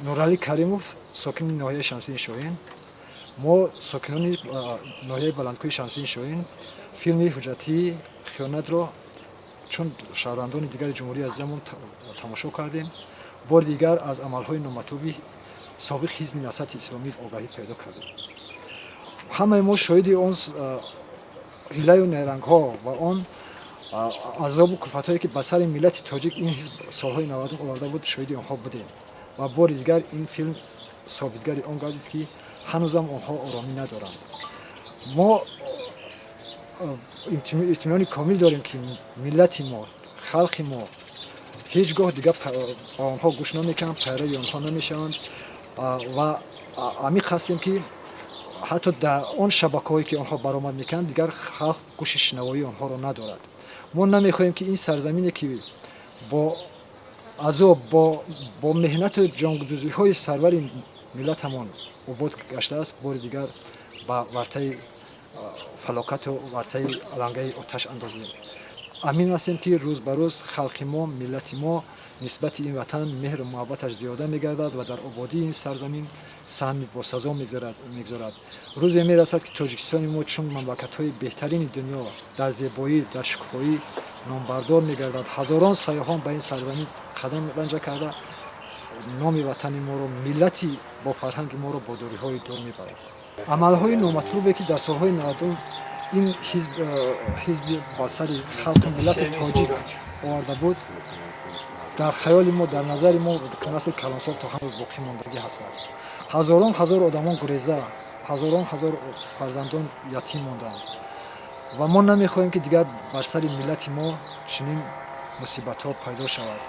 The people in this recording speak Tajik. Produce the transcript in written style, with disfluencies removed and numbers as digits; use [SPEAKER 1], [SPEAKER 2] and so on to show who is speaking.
[SPEAKER 1] Нурали Каримов сокини ноҳияи Шамсини Шоҳин. Мо сокинони ноҳияи Баландкӯҳи Шамсини Шоҳин филми ҳуҷҷатии хиёнатро чун шаҳрвандони дигари ҷумҳурии азизамон тамошо кардем. Бори дигар аз амалҳои номатлуби собиқ ҳизби Насрати Исломӣ огаҳӣ пайдо кардем. Ҳамаи мо шоҳиди он ҳилаю нерангҳо ва он азобу кулфатҳое ки ба сари миллати тоҷик ин ҳизб солҳои 90 оварда буд, шоҳиди онҳо будем. Ва бори дигар ин филм собитгари он гардид ки ҳанӯзам онҳо оромӣ надоранд. Мо иттимони комил дорем ки миллати мо, халқи мо ҳеҷ гоҳ дигар ба онҳо гӯш намекунанд, пайрави онҳо намешаванд ва амиқ ҳастем ки ҳатто дар он шабакаҳое ки онҳо баромад мекунанд дигар халқ гӯши шунавоии онҳоро надорад. Мо намехоҳем ки ин сарзамине ки бо азоб бо меҳнату ҷонгузиҳои сарвари миллатамон обод гаштааст, бори дигар ба вартаи фалокату вартаи алангаи оташ андозем. Амин ҳастем ки рӯз ба рӯз халқи мо, миллати мо нисбати ин ватан меҳру муҳаббаташ зиёда мегардад ва дар ободии ин сарзамин саҳми босазо мегзорад. Рӯзе мерасад ки Тоҷикистони мо чун мамлакатҳои беҳтарини дунё дар зебоӣ, дар шукуфоӣ номбардор мегардад. Ҳазорон сайёҳон ба ин сарзамин қадам ранҷа карда номи ватани моро, миллати бо фарҳанги моро бо дориҳои дур мебарад. Амалҳои номатлубе ки дар солҳои 90 ин ҳизби ба сари халқи миллати тоҷик оварда буд, дар хаёли мо, дар назари мо насли калонсол то ҳанӯз боқӣ мондагӣ ҳастад. Ҳазорон ҳазор одамон гуреза, ҳазорон ҳазор фарзандон ятим монданд ва мо намехоҳем ки дигар бар сари миллати мо чунин мусибатҳо пайдо шавад.